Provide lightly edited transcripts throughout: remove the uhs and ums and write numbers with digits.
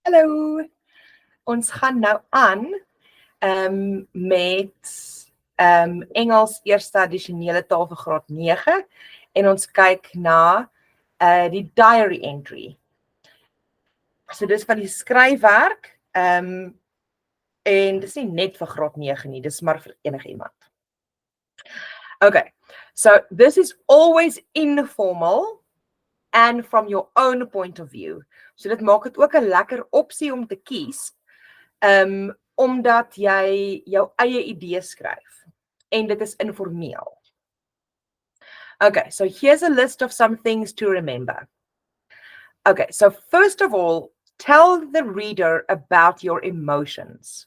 Hallo, ons gaan nou aan met Engels eerste addisionele taal vir graad 9 en ons kyk na die diary entry. So dis van die skryfwerk en dis nie net vir graad 9 nie, dis maar vir enige iemand. Okay, so this is always informal and from your own point of view. So dit maak dit ook 'n lekker opsie om te kies, omdat jy jou eie idees skryf en dit is informeel. Okay, so here's a list of some things to remember. Okay, so first of all, tell the reader about your emotions.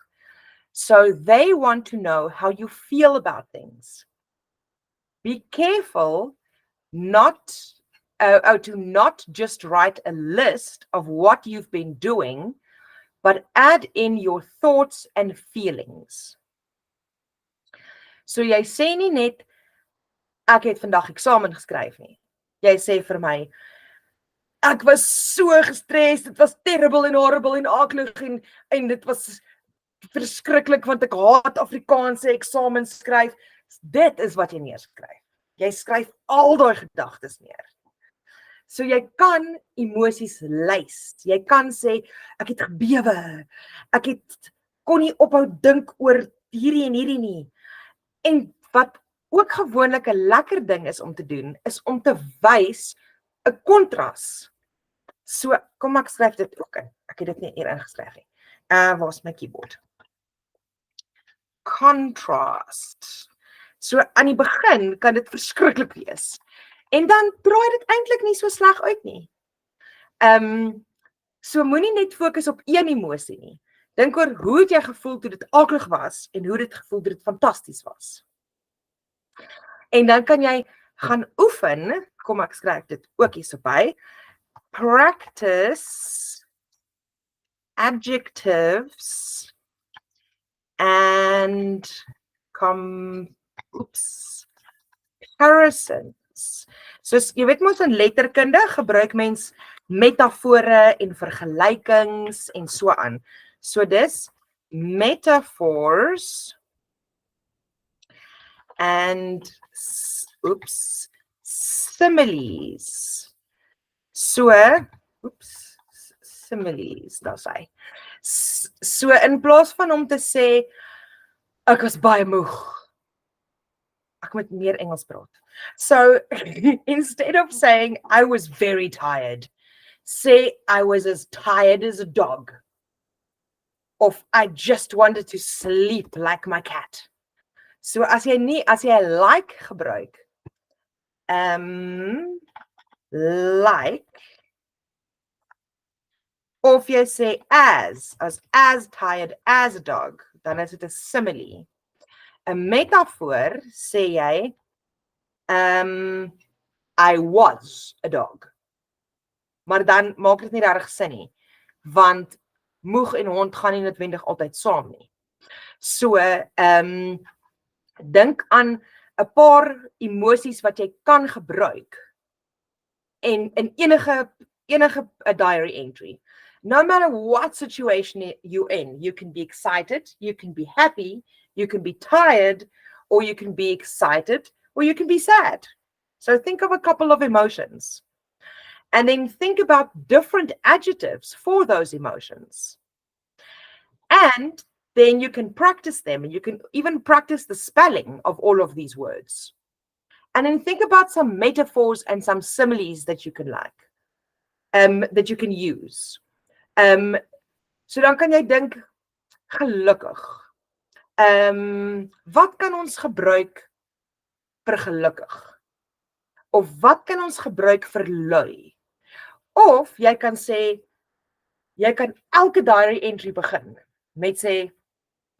So they want to know how you feel about things. Be careful to not just write a list of what you've been doing, but add in your thoughts and feelings. So jy sê nie net, ek het vandag eksamen geskryf nie. Jy sê vir my, ek was so gestres, dit was terrible en horrible en aklig en dit was verskriklik want ek haat Afrikaanse eksamen skryf. Dit is wat jy neerskryf. Jy skryf al daai gedagtes neer. So jy kan emosies lys. Jy kan sê, ek het gebewe, ek kon nie ophou dink oor hierdie en hierdie nie. En wat ook gewoonlik 'n lekker ding is om te doen, is om te wys 'n kontras. So, kom ek skryf dit ook in. Ek het dit nie hier ingeskryf nie. Waar's my keyboard? Contrast. So aan die begin kan dit verskriklik wees. En dan draai dit eintlik nie so sleg uit nie. So moenie net fokus op een emosie nie. Dink oor hoe het jy gevoel toe dit aklig was en hoe dit gevoel toe dit fantasties was. En dan kan jy gaan oefen, kom ek skryf dit ook hierso by. Practice adjectives and comparisons. So jy weet mos in letterkunde gebruik mens metafore en vergelykings en so aan. So dis metaphors and similes. So, similes, daar sê. So in plaas van om te sê ek was baie moeg. Ek moet meer Engels praat. So instead of saying I was very tired, say I was as tired as a dog. Of I just wanted to sleep like my cat. So as jy like gebruik, like, of jy sê as tired as a dog, dan is dit 'n simile. 'n metafoor sê jy, I was a dog. Maar dan maak dit nie regtig sin nie, want moeg en hond gaan nie noodwendig altyd saam nie. So, dink aan 'n paar emosies wat jy kan gebruik en in enige diary entry. No matter what situation you're in, you can be excited, you can be happy, you can be tired, or you can be excited, or you can be sad. So think of a couple of emotions. And then think about different adjectives for those emotions. And then you can practice them, and you can even practice the spelling of all of these words. And then think about some metaphors and some similes that you can that you can use. So dan kan jy dink, gelukkig. Wat kan ons gebruik vir gelukkig? Of wat kan ons gebruik vir lui? Of jy kan sê, jy kan elke diary entry begin met sê,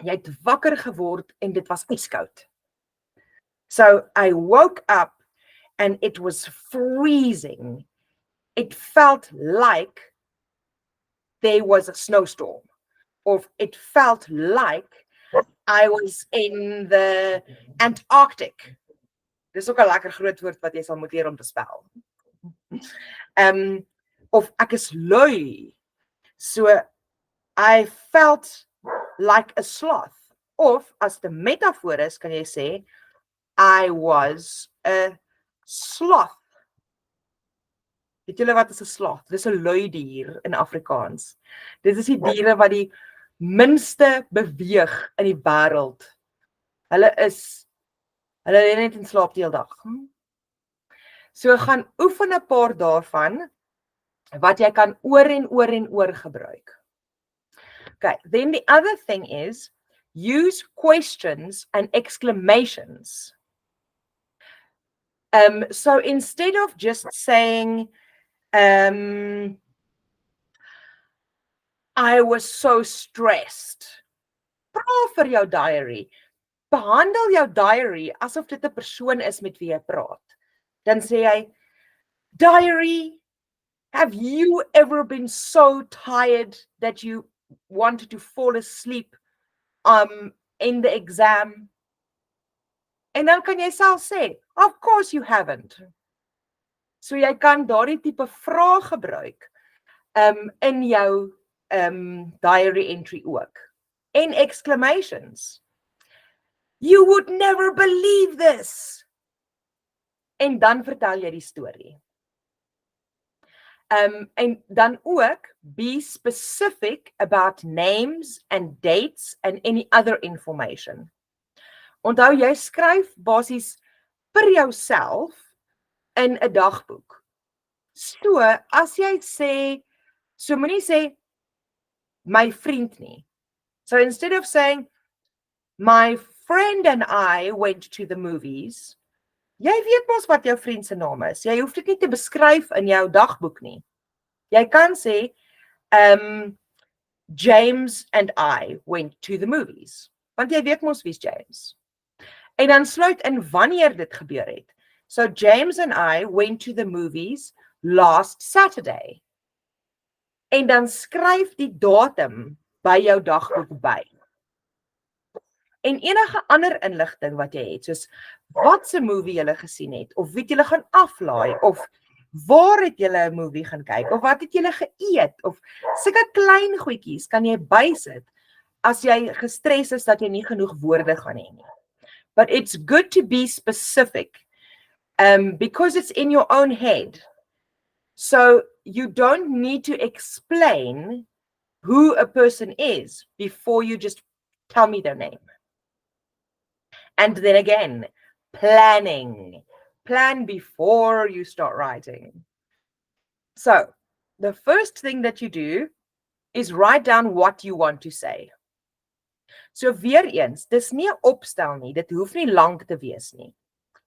jy het wakker geword en dit was ijskoud. So I woke up and it was freezing. It felt like there was a snowstorm. Or it felt like I was in the Antarctic. Dis ook 'n lekker groot woord wat jy sal moet leer om te spel. Of ek is lui. So I felt like a sloth. Of as die metafoor is, kan jy sê I was a sloth. Weet julle wat is 'n sloth? Dis 'n lui dier in Afrikaans. Dit is die diere wat die minste beweeg in die wêreld. Hulle lê net in slaap die hele dag. So gaan oefen 'n paar daarvan wat jy kan oor en oor en oor gebruik. Okay, then the other thing is use questions and exclamations. So instead of just saying I was so stressed. Vra vir jou diary. Behandel jou diary asof dit 'n persoon is met wie jy praat. Dan sê jy, diary, have you ever been so tired that you wanted to fall asleep in the exam? En dan kan jy self sê, of course you haven't. So jy kan daardie tipe vrae gebruik in jou diary entry ook. En exclamations. You would never believe this. En dan vertel jy die storie. En dan ook be specific about names and dates and any other information. Onthou jy skryf basies per jouself in 'n dagboek. So as jy sê, so moenie sê my vriend nie. So instead of saying my friend and I went to the movies, jy weet mos wat jou vriend se naam is. Jy hoef dit nie te beskryf in jou dagboek nie. Jy kan sê James and I went to the movies. Want jy weet mos wie's James. En dan sluit in wanneer dit gebeur het. So James and I went to the movies last Saturday. En dan skryf die datum by jou dagboek by. En enige ander inligting wat jy het, soos wat se movie jy gesien het, of wie jy gaan aflaai, of waar het jy 'n movie gaan kyk, of wat het jy geëet, of sulke klein goedjies kan jy bysit as jy gestres is dat jy nie genoeg woorde gaan hê nie. But it's good to be specific because it's in your own head. So you don't need to explain who a person is before you just tell me their name. And then again, planning. Plan before you start writing. So the first thing that you do is write down what you want to say. So weer eens, dis nie 'n opstel nie, dit hoef nie lank te wees nie.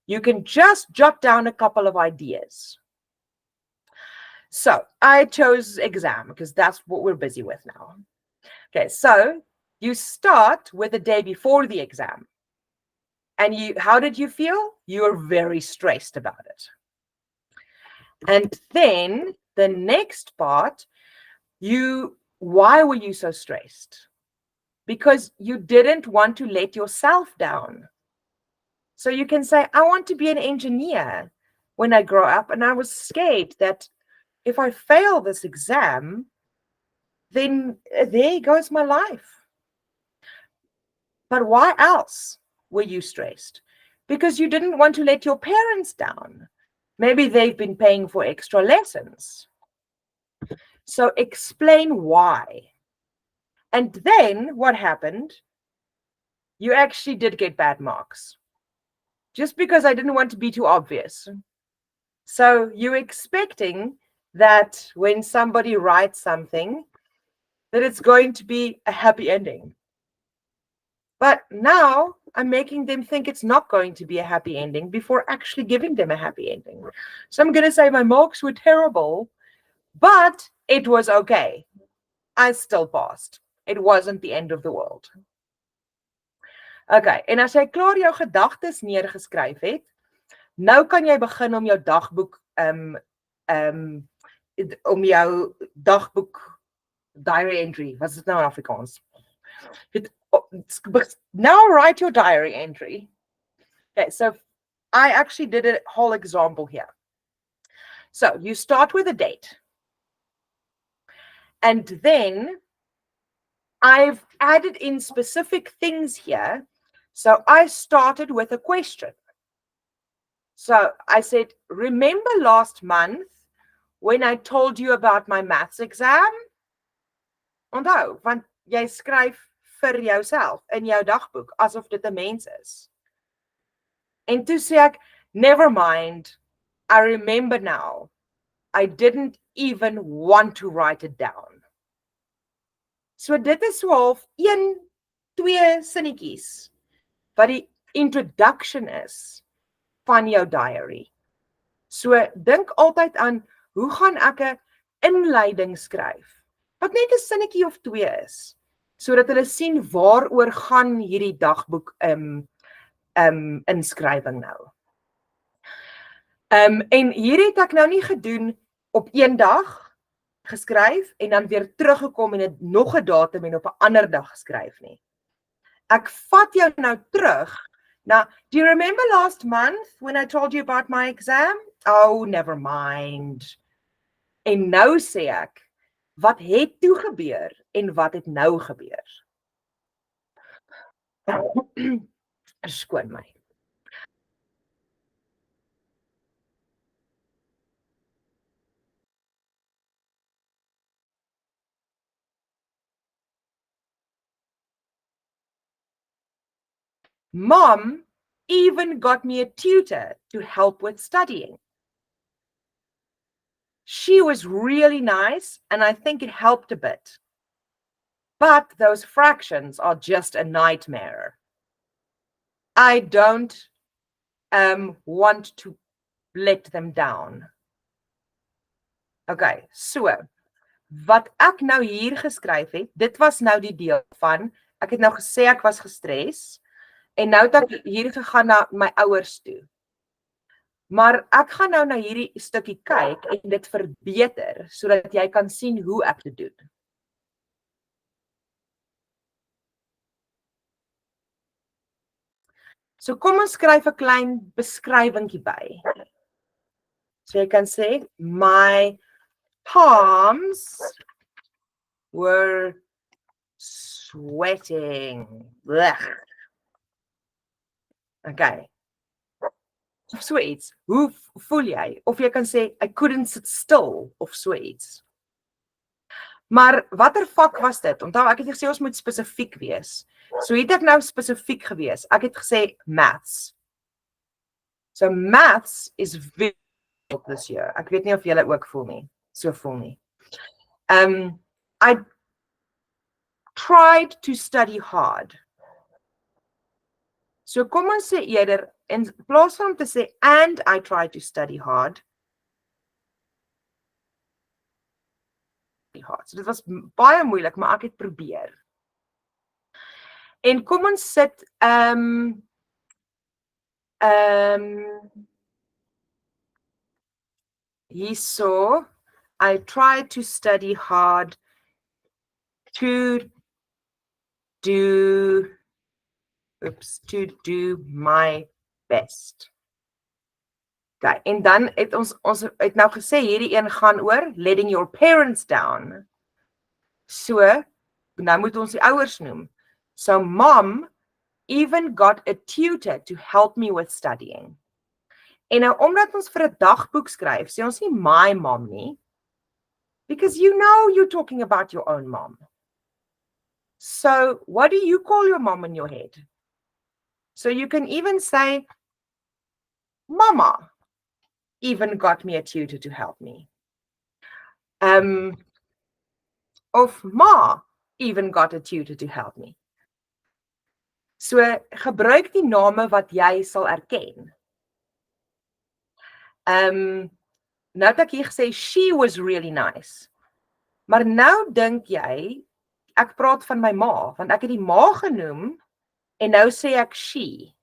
You can just jot down a couple of ideas. So I chose exam because that's what we're busy with now. Okay, so you start with the day before the exam. And how did you feel? You were very stressed about it. And then the next part, why were you so stressed? Because you didn't want to let yourself down. So you can say, I want to be an engineer when I grow up, and I was scared that if I fail this exam, then there goes my life. But why else were you stressed? Because you didn't want to let your parents down. Maybe they've been paying for extra lessons. So explain why. And then what happened? You actually did get bad marks. Just because I didn't want to be too obvious. So you're expecting that when somebody writes something, that it's going to be a happy ending. But now I'm making them think it's not going to be a happy ending before actually giving them a happy ending. So I'm going to say my marks were terrible, but it was okay. I still passed. It wasn't the end of the world. Okay, en as jy klaar jou gedagtes neergeskryf het, nou kan jy begin om jou dagboek diary entry, wat is dit nou in Afrikaans? Now write your diary entry. Okay, so I actually did a whole example here. So you start with a date. And then I've added in specific things here. So I started with a question. So I said, remember last month when I told you about my maths exam? Onthou, want jy skryf vir jouself in jou dagboek asof dit 'n mens is. En toe sê ek, never mind, I remember now. I didn't even want to write it down. So dit is so half 1-2 sinnetjies wat die introduction is van jou diary. So dink altyd aan, hoe gaan ek 'n inleiding skryf? Wat net 'n sinnetjie of 2 is, sodat hulle sien waaroor gaan hierdie dagboek inskrywing nou. En hier het ek nou nie gedoen op een dag geskryf en dan weer teruggekom en dit nog 'n datum en op 'n ander dag geskryf nie. Ek vat jou nou terug na, do you remember last month when I told you about my exam? Oh, never mind. En nou sê ek, wat het toe gebeur en wat het nou gebeur? Verskoon my. Mom even got me a tutor to help with studying. She was really nice and I think it helped a bit. But those fractions are just a nightmare. I don't want to let them down. Okay, so wat ek nou hier geskryf het, dit was nou die deel van, ek het nou gesê ek was gestres en nou het ek hier gegaan na my ouers toe. Maar ek gaan nou na hierdie stukkie kyk en dit verbeter sodat jy kan sien hoe ek dit doen. So kom ons skryf 'n klein beskrywingkie by. So jy kan sê, my palms were sweating. Blech. Okay. Of so iets. Hoe voel jy? Of jy kan sê, I couldn't sit still, of so iets. Maar watter vak was dit? Onthou, ek het gesê ons moet spesifiek wees. So het ek nou spesifiek gewees. Ek het gesê maths. So maths is very difficult this year. Ek weet nie of julle ook voel nie. So voel nie. I tried to study hard. So kom ons sê eerder, in plaas van om te sê, and I tried to study hard. So dit was baie moeilik, maar ek het probeer. En kom ons sit, hierso, I tried to study hard to do my best. Okay, en dan het ons het nou gesê hierdie een gaan oor letting your parents down. So, nou moet ons die ouers noem. So mom even got a tutor to help me with studying. En nou omdat ons vir 'n dagboek skryf, sê ons nie my mom nie. Because you know you're talking about your own mom. So, what do you call your mom in your head? So you can even say, Mama even got me a tutor to help me. Of Ma even got a tutor to help me. So gebruik die name wat jy sal erken. Nou het ek hier gesê, she was really nice. Maar nou dink jy, ek praat van my ma, want ek het die ma genoem, en nou sê ek she.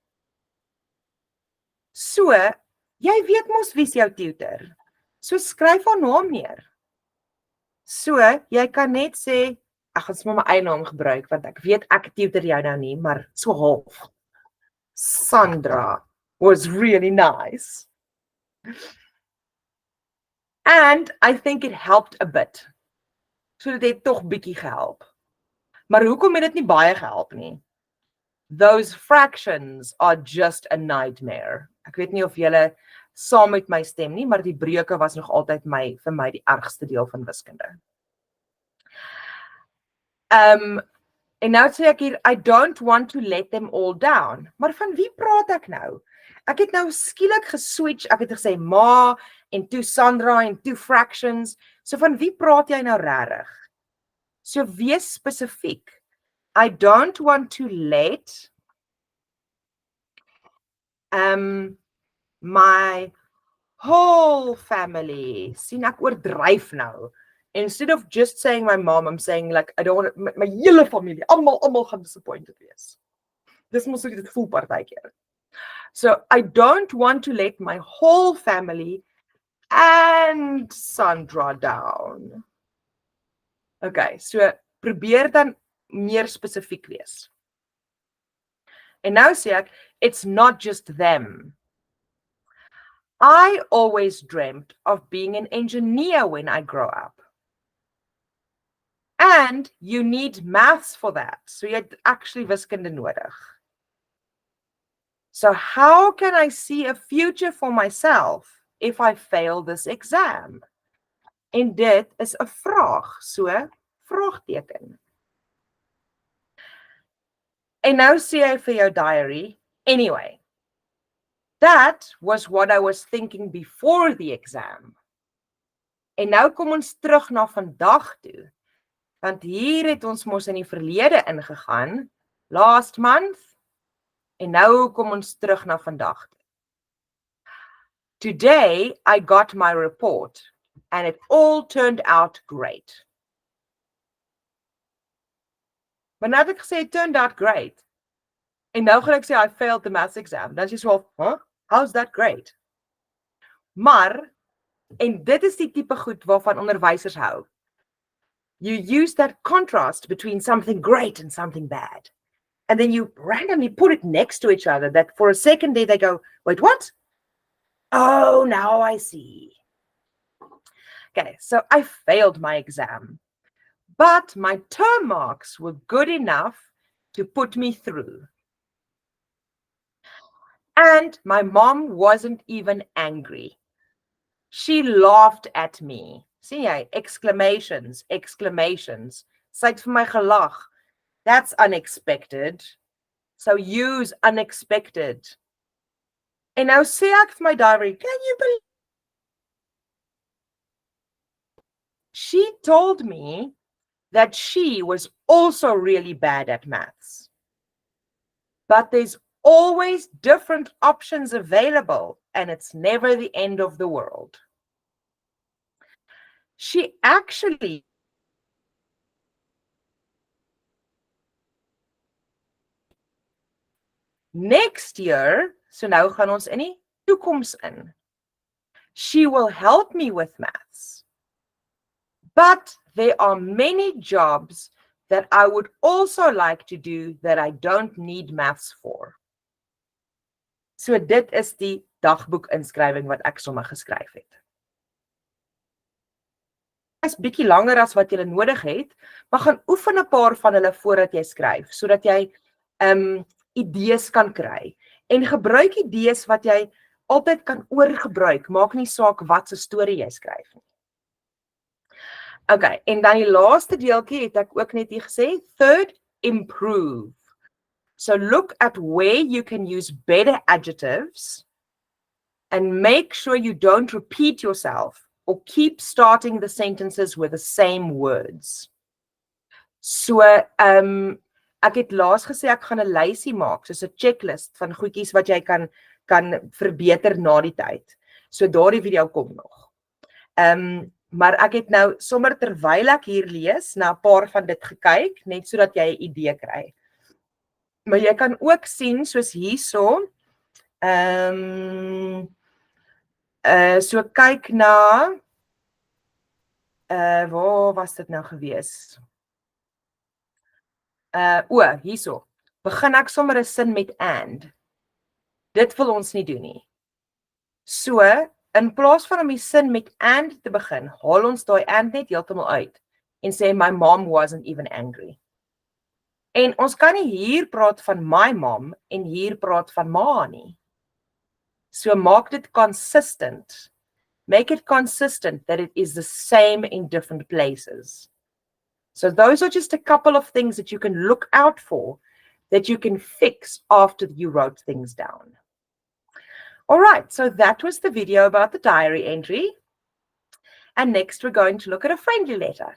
So, jy weet mos wie is jou tutor. So skryf haar naam neer. So, jy kan net sê, ek gaan sommer my eie naam gebruik, want ek weet ek tutor jou nou nie, maar so half. Sandra was really nice. And I think it helped a bit. So dit het tog bietjie gehelp. Maar hoekom het dit nie baie gehelp nie? Those fractions are just a nightmare. Ek weet nie of julle saam met my stem nie, maar die breuke was nog altyd vir my die ergste deel van wiskunde. En nou sê ek hier, I don't want to let them all down. Maar van wie praat ek nou? Ek het nou skielik geswitch, ek het gesê ma, en toe Sandra, en toe fractions. So van wie praat jy nou regtig? So wees spesifiek. I don't want to let my whole family, sien ek oordryf nou. Instead of just saying my mom, I'm saying like, I don't want my hele familie, almal gaan disappointed wees. Dis mos hoe dit voel partykeer. So, I don't want to let my whole family and Sandra down. Okay, so probeer dan meer spesifiek wees. En nou sê ek, it's not just them. I always dreamt of being an engineer when I grow up. And you need maths for that. So jy het actually wiskunde nodig. So how can I see a future for myself if I fail this exam? En dit is 'n vraag, so vraagteken. En nou sê hy vir jou diary, anyway, that was what I was thinking before the exam. En nou kom ons terug na vandag toe. Want hier het ons mos in die verlede ingegaan, last month, en nou kom ons terug na vandag. Today, I got my report, and it all turned out great. Maar nou het ek gesê, it turned out great. En nou gaan ek sê, I failed the maths exam. Dan is jy so, huh? How's that great? Maar, en dit is die tipe goed waarvan onderwysers hou. You use that contrast between something great and something bad. And then you randomly put it next to each other that for a second there they go, wait, what? Oh, now I see. Okay, so I failed my exam. But my term marks were good enough to put me through. And my mom wasn't even angry. She laughed at me. Sien jy, exclamations, exclamations. Sy het vir my gelag. That's unexpected. So use unexpected. En nou sê ek vir my diary, can you believe? She told me that she was also really bad at maths. But there's always different options available, and it's never the end of the world. She actually next year, so nou gaan ons in die toekoms in. She will help me with maths. But there are many jobs that I would also like to do that I don't need maths for. So dit is die dagboek inskrywing wat ek sommer geskryf het. Dit is bietjie langer as wat jy nodig het, maar gaan oefen 'n paar van hulle voordat jy skryf, sodat jy idees kan kry. En gebruik idees wat jy altyd kan oorgebruik, maak nie saak wat se storie jy skryf nie. Okay, en dan die laaste deeltjie het ek ook net hier gesê, third, improve. So look at where you can use better adjectives and make sure you don't repeat yourself or keep starting the sentences with the same words. So, ek het laas gesê ek gaan 'n lysie maak, soos 'n checklist van goedjies wat jy kan verbeter na die tyd. So daardie video kom nog. Maar ek het nou sommer terwyl ek hier lees na 'n paar van dit gekyk, net sodat jy 'n idee kry. Maar jy kan ook sien soos hierso. So kyk na waar was dit nou gewees? Hierso. Begin ek sommer 'n sin met and. Dit wil ons nie doen nie. So, in plaas van om die sin met and te begin, haal ons daai and net heeltemal uit en sê my mom wasn't even angry. En ons kan nie hier praat van my mom en hier praat van ma nie. So maak dit consistent. Make it consistent that it is the same in different places. So those are just a couple of things that you can look out for, that you can fix after you wrote things down. All right, so that was the video about the diary entry. And next we're going to look at a friendly letter.